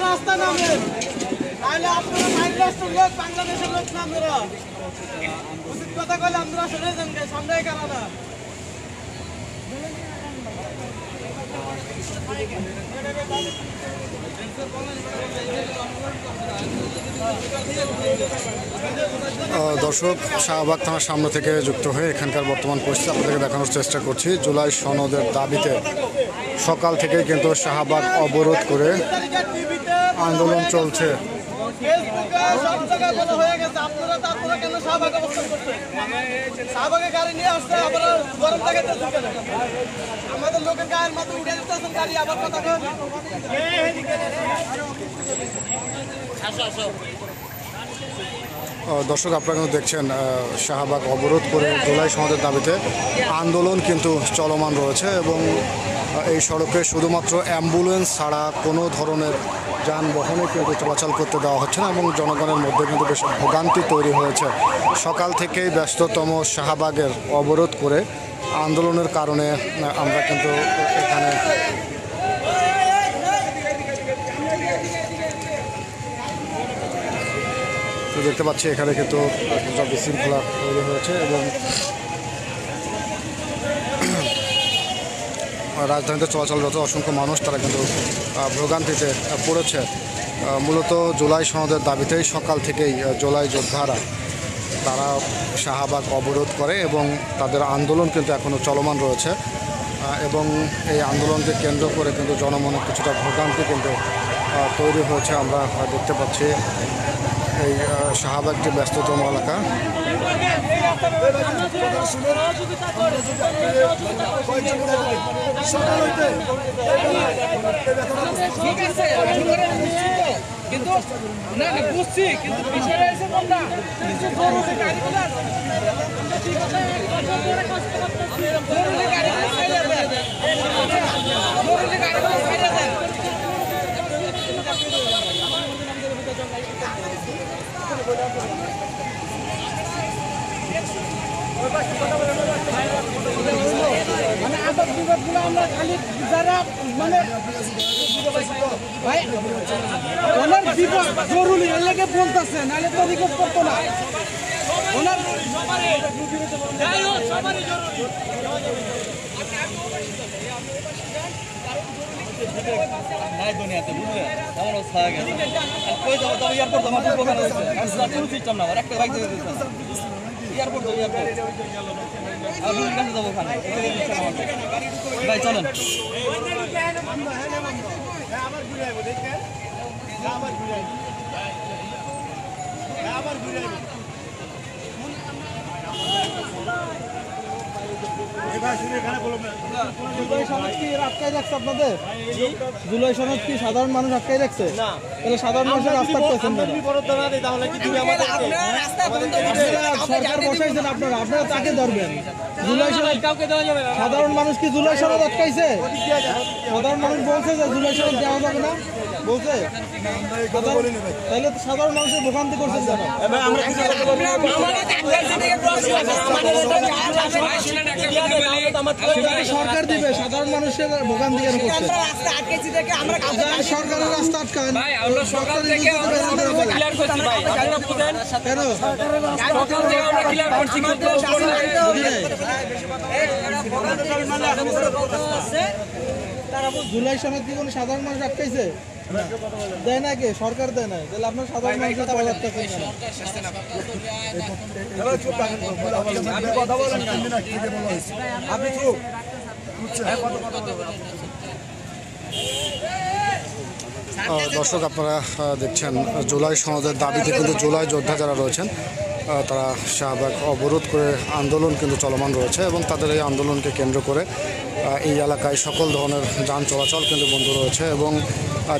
রাস্তা নামেন তাহলে আপনারা মহারাষ্ট্রের লোক বাংলাদেশের লোক না আমরা উচিত কথা কইলে আমরা সরে যান সামনে কারণা দর্শক, শাহবাগ থানার সামনে থেকে যুক্ত হয়ে এখানকার বর্তমান পরিস্থিতি আপনাদেরকে দেখানোর চেষ্টা করছি। জুলাই সনদের দাবিতে সকাল থেকেই কিন্তু শাহবাগ অবরোধ করে আন্দোলন চলছে। আমাদের লোকের গায়ের মাত্র উঠে দিতেছেন গাড়ি আবার কথা দর্শক, আপনারা কিন্তু দেখছেন শাহবাগ অবরোধ করে জুলাই সনদের দাবিতে আন্দোলন কিন্তু চলমান রয়েছে এবং এই সড়কে শুধুমাত্র অ্যাম্বুলেন্স ছাড়া কোনো ধরনের যানবাহনে কিন্তু চলাচল করতে দেওয়া হচ্ছে না এবং জনগণের মধ্যে কিন্তু বেশ ভোগান্তি তৈরি হয়েছে। সকাল থেকেই ব্যস্ততম শাহবাগের অবরোধ করে আন্দোলনের কারণে আমরা কিন্তু এখানে দেখতে পাচ্ছি এখানে কিন্তু বিশৃঙ্খলা তৈরি হয়েছে এবং রাজধানীতে চলাচলরত অসংখ্য মানুষ তারা কিন্তু ভোগান্তিতে পড়েছে। মূলত জুলাই সনদের দাবিতেই সকাল থেকেই জুলাই যোদ্ধারা তারা শাহবাগ অবরোধ করে এবং তাদের আন্দোলন কিন্তু এখনও চলমান রয়েছে এবং এই আন্দোলনকে কেন্দ্র করে কিন্তু জনমনে কিছুটা ভোগান্তি কিন্তু তৈরি হয়েছে। আমরা দেখতে পাচ্ছি এই শাহবাগটি ব্যস্ততম এলাকা। কিন্তু না বুঝছি কিন্তু বিষয়টা এসে কোনটা মানে আবার বিবাদগুলো আমরা খালি যারা মানে ভাই ওনার বিপদ জরুরি এর লেগে বলতেছে নাহলে তো রিকোয়েস্ট করতো না ওনার সবারই জরুরি নাই দুনিয়াতে বুঝলে আমার অবস্থা হয়ে গেছে কই যাবো তবে এয়ারপোর্ট আমার ওখানে হয়েছে কোনো সিস্টেম না আমার একটা বাইক দিয়ে দিচ্ছে এয়ারপোর্ট আমি কাছে যাবো ওখানে ভাই চলেন আবার ঘুরে আইবো দেখে আবার ঘুরে আইবো আবার ঘুরে আইবো জুলাই সনদ কি আটকাই রাখছে আপনাদের? জুলাই সনদ কি সাধারণ মানুষ আটকাই রাখছে? তাহলে সাধারণ মানুষের রাস্তা করতেছেন সরকার বসাইছেন আপনারা আপনারা তাকে ধরবেন। জুলাই সনদ কাউকে দেওয়া যাবে না। সাধারণ মানুষ কি জুলাই সনদ আটকাইছে? সাধারণ মানুষ বলছে যে জুলাই সনদ দেওয়া যাবে না বলছে, তাহলে তো সাধারণ মানুষের ভোগান্তি করছেন কেন? সরকার দিবে, সাধারণ মানুষের ভোগান্তি কেন করছে? সরকারের রাস্তা আটকান কেন? জুলাই সনদ কি কোনো সাধারণ মানুষ আটকাইছে? দেয় না কে? সরকার দেয় না, তাহলে আপনার সাধারণ মানুষের কথা আটকাচ্ছেন কেন? দর্শক, আপনারা দেখছেন জুলাই সনদের দাবিতে কিন্তু জুলাই যোদ্ধা যারা রয়েছেন তারা শাহবাগ অবরোধ করে আন্দোলন কিন্তু চলমান রয়েছে এবং তাদের এই আন্দোলনকে কেন্দ্র করে এই এলাকায় সকল ধরনের যান চলাচল কিন্তু বন্ধ রয়েছে এবং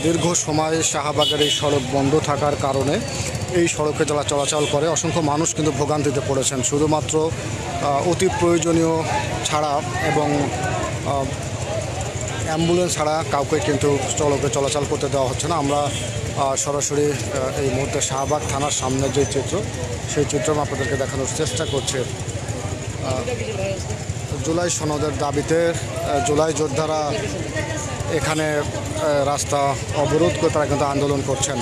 দীর্ঘ সময় শাহবাগের এই সড়ক বন্ধ থাকার কারণে এই সড়কে যারা চলাচল করে অসংখ্য মানুষ কিন্তু ভোগান্তিতে পড়েছেন। শুধুমাত্র অতি প্রয়োজনীয় ছাড়া এবং অ্যাম্বুলেন্স ছাড়া কাউকে কিন্তু সড়কে চলাচল করতে দেওয়া হচ্ছে না। আমরা সরাসরি এই মুহূর্তে শাহবাগ থানার সামনের যে চিত্র সেই চিত্র আপনাদেরকে দেখানোর চেষ্টা করছে। জুলাই সনদের দাবিতে জুলাই যোদ্ধারা এখানে রাস্তা অবরোধ করে তারা কিন্তু আন্দোলন করছেন।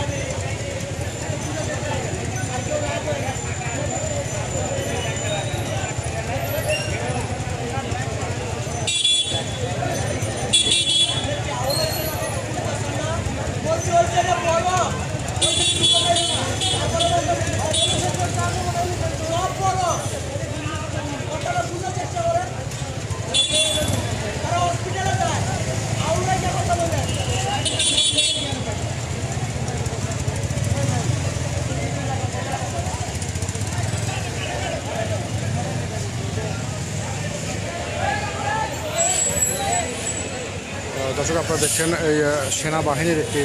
দর্শক আপনারা দেখছেন এই সেনাবাহিনীর একটি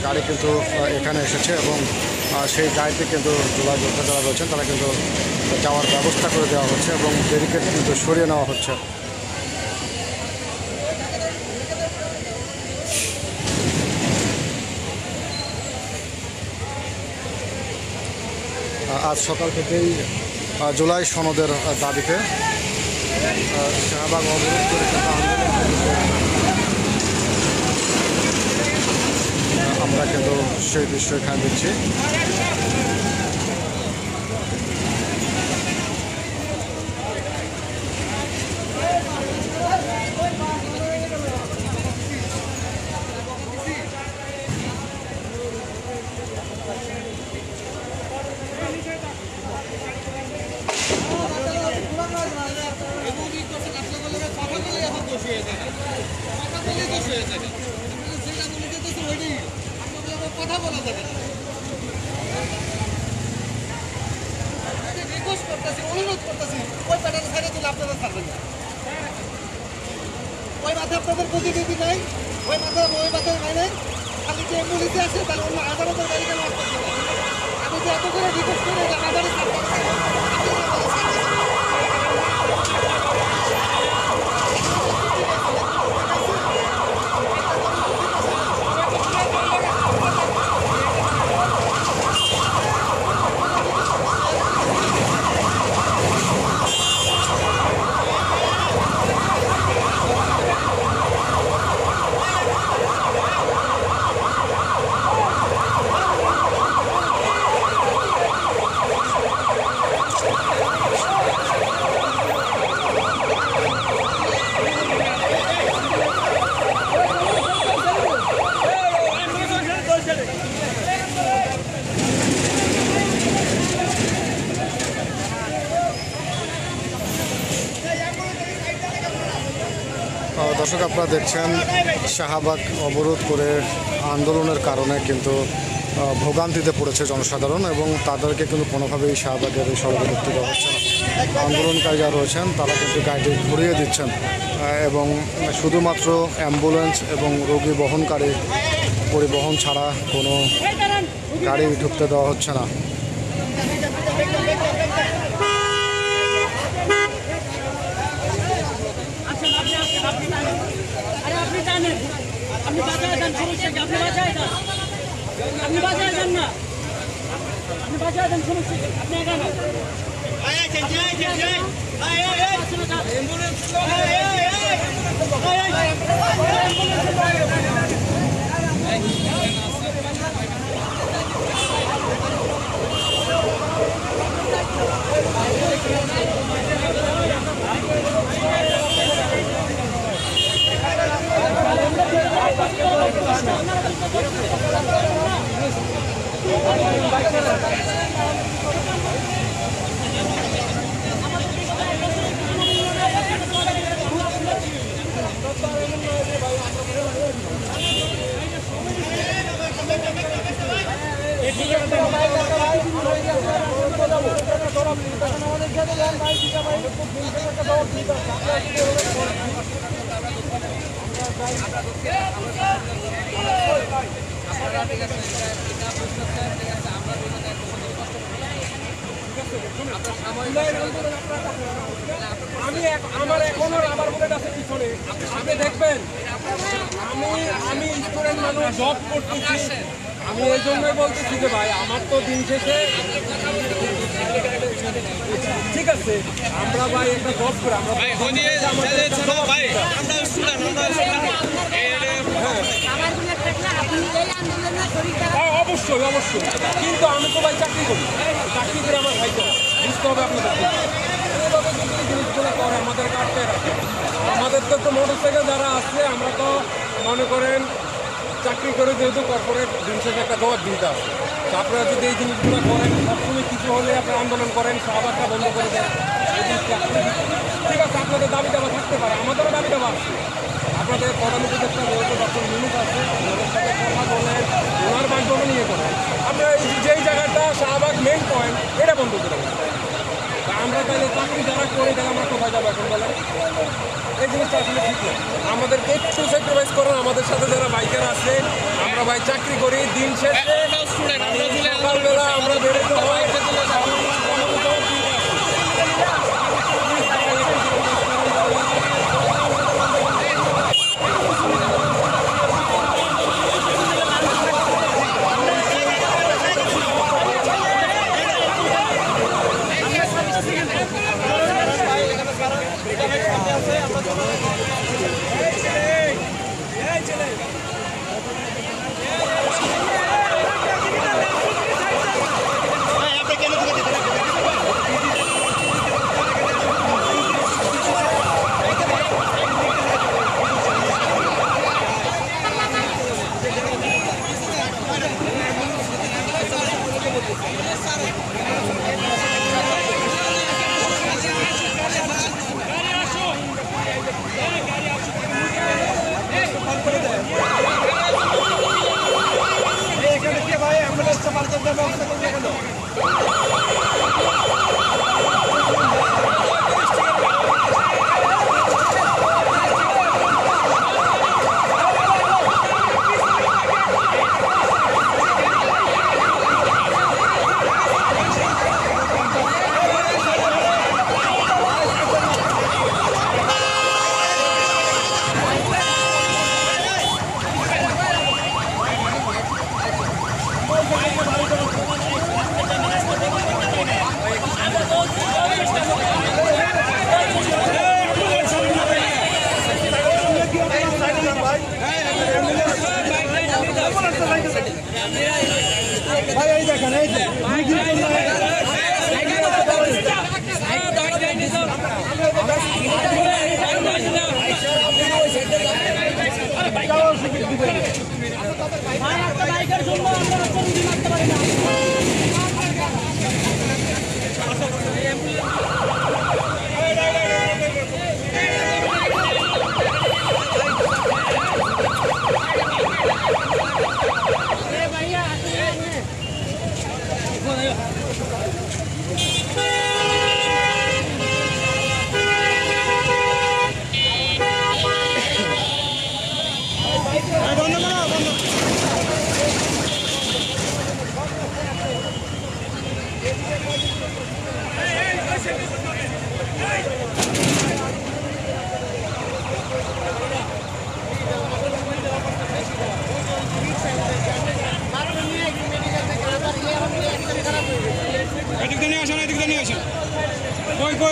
গাড়ি কিন্তু এখানে এসেছে এবং সেই গাড়িতে কিন্তু জুলাই যোদ্ধা যারা রয়েছেন তারা কিন্তু যাওয়ার ব্যবস্থা করে দেওয়া হচ্ছে এবং ব্যারিকেড কিন্তু সরিয়ে নেওয়া হচ্ছে। আজ সকাল থেকেই জুলাই সনদের দাবিতে শাহবাগ অবরোধ করে কিন্তু আমরা কিন্তু সেই দৃশ্য এখানে দেখছি। কথা বলা যাবে না, রিকোয়েস্ট করতেছি, অনুরোধ করতেছি, ওই প্যাটার্ন ছেড়ে দিলে আপনারা ছাড়বেন না। ওই মাথায় আপনাদের প্রতিনিধি নাই, ওই মাথায় নাই, খালি যে এমবুলেন্সে আসে তাহলে অন্য আদালতের গাড়ি কেন আসতেছে না? আমি যে এত করে রিকোয়েস্ট করে আদালত দর্শক আপনারা দেখছেন শাহবাগ অবরোধ করে আন্দোলনের কারণে কিন্তু ভোগান্তিতে পড়েছে জনসাধারণ এবং তাদেরকে কিন্তু কোনোভাবেই শাহবাগের এই সড়কে ঢুকতে দেওয়া হচ্ছে না। আন্দোলনকারী যারা রয়েছেন তারা কিন্তু গাড়িটি ঘুরিয়ে দিচ্ছেন এবং শুধুমাত্র অ্যাম্বুলেন্স এবং রোগী বহনকারী পরিবহন ছাড়া কোনো গাড়ি ঢুকতে দেওয়া হচ্ছে না। আপনি বাজারে যান, সমস্যা কি? আপনি বাজারে যান, আপনি বাজারে যান না, আপনি বাজারে যান, সমস্যা কি? আপনি একা না। আমার এখনো রাবার বুলেট আছে পিছনে, আপনি দেখবেন। আমি স্টুডেন্ট মানুষ, জব করতেছি, আমি এই জন্যই বলতেছি যে ভাই আমার তো দিন শেষে ঠিক আছে, আমরা ভাই একটা জব করে আমরা অবশ্যই অবশ্যই, কিন্তু আমি তো ভাই চাকরি করি, চাকরি করে আমার ভাইকে বুঝতে হবে আপনাদের এইভাবে যদি জিনিসগুলো করে আমাদের কাটতে রাখে। আমাদের তো একটু মোটর সাইকেল যারা আছে আমরা তো মনে করেন চাকরি করে যেহেতু কর্পোরেট দিন শেষে একটা জবাব দিতে আছে। তো আপনারা যদি এই জিনিসগুলো করেন, সবসময় কিছু হলে আপনারা আন্দোলন করেন, শাহবাগটা বন্ধ করে দেন, এই জিনিসটা ঠিক আছে। আপনাদের দাবি দাবা থাকতে পারে, আমাদেরও দাবি দাবা আছে। আপনাদের প্রধান উপদেষ্টা যেহেতু ডক্টর ইউনূস আছে, ওনাদের সাথে কথা বলেন, ওনার বাসভবন নিয়ে করেন। আমরা যেই জায়গাটা শাহবাগ মেন পয়েন্ট এটা বন্ধ করে দেবো। আমরা তাহলে চাকরি যারা করি তাহলে আমরা কোথায় যাবো এখন বলেন? এই জিনিসটা আসলে ঠিক না। আমাদেরকে একটু স্যাক্রিফাইস করেন। আমাদের সাথে যারা বাইকার আছে, আমরা ভাই চাকরি করি, দিন শেষে সকালবেলা আমরা বেরোতে হয়।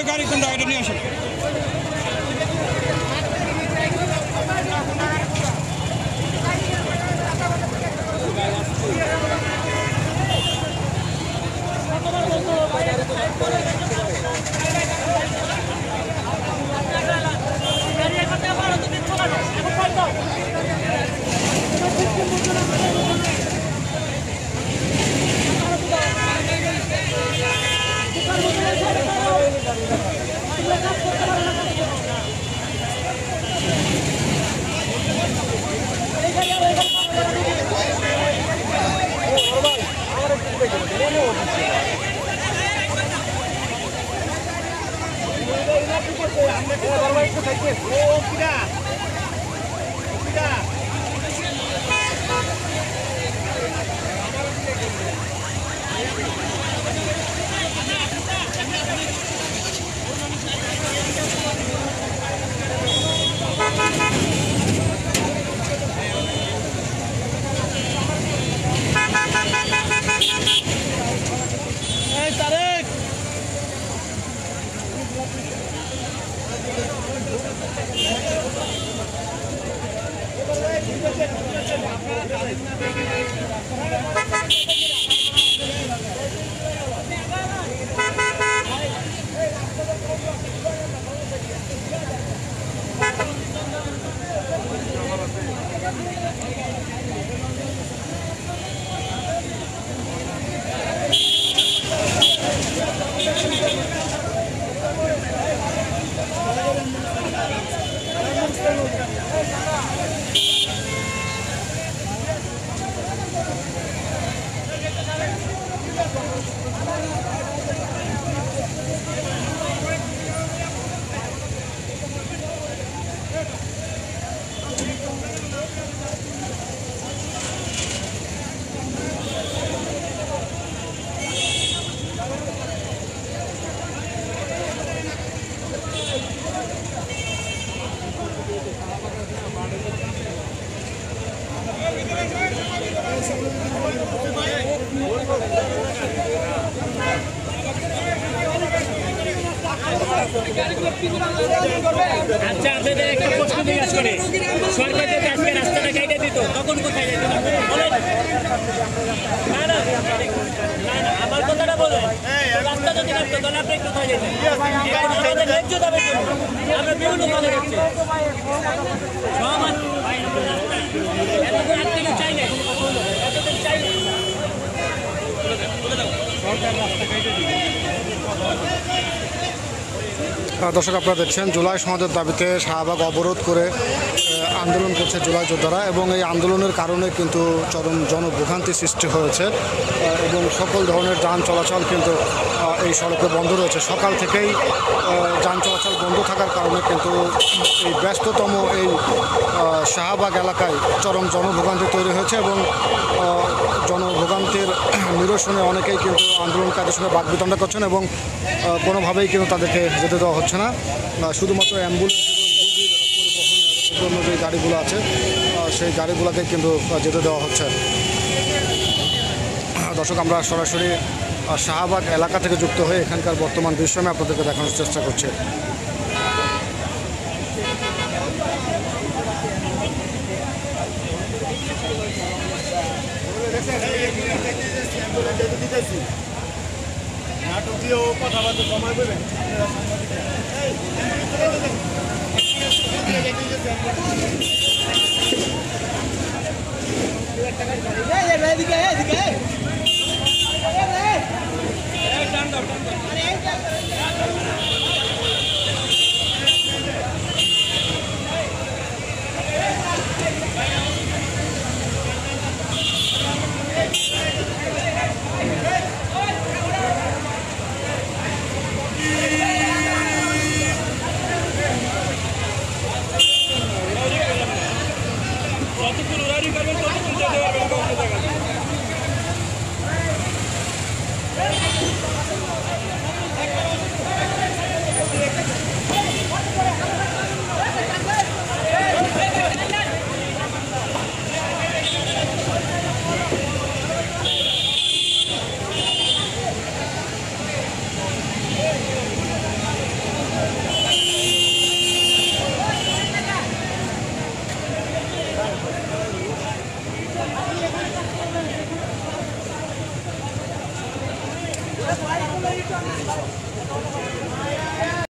গাড়ি কোনটা এটা নিয়ে আসেন। আচ্ছা, আপনাদের একটা প্রশ্ন জিজ্ঞাসা করে, সরকার যদি আজকে রাস্তাটা কেটে দিত তখন কোথায় যেত? না না না, আমার কথাটা বলেন, রাস্তা যদি রাখতো তাহলে আপনি কোথায় যেতেন? এখন আমাদের ন্যায্য দাবির জন্য আমরা বিভিন্ন কাজে যাচ্ছি। সমাজ এতদিন আজ থেকে চাই না, এতদিন চাই না। দর্শক আপনারা দেখছেন জুলাই সনদের দাবিতে শাহবাগ অবরোধ করে আন্দোলন করছে জুলাই যোদ্ধারা এবং এই আন্দোলনের কারণে কিন্তু চরম জনভোগান্তি সৃষ্টি হয়েছে এবং সকল ধরনের যান চলাচল কিন্তু এই সড়কে বন্ধ রয়েছে। সকাল থেকেই যান চলাচল বন্ধ থাকার কারণে কিন্তু এই ব্যস্ততম এই শাহবাগ এলাকায় চরম জনভোগান্তি তৈরি হয়েছে এবং জনভোগান্তির নিরসনে অনেকেই কিন্তু আন্দোলনকারীদের সঙ্গে বাকবিতণ্ডা করছেন এবং কোনোভাবেই কিন্তু তাদেরকে যেতে দেওয়া হচ্ছে না। শুধুমাত্র অ্যাম্বুলেন্স এবং রোগীর পরিবহনের জন্য যে গাড়িগুলো আছে সেই গাড়িগুলোকে কিন্তু যেতে দেওয়া হচ্ছে। দর্শক আমরা সরাসরি শাহবাগ এলাকা থেকে যুক্ত হয়ে এখানকার বর্তমান দৃশ্য আমি আপনাদেরকে দেখানোর চেষ্টা করছি। নাটক দিয়েও কথাবার্তা জমা দেবেন।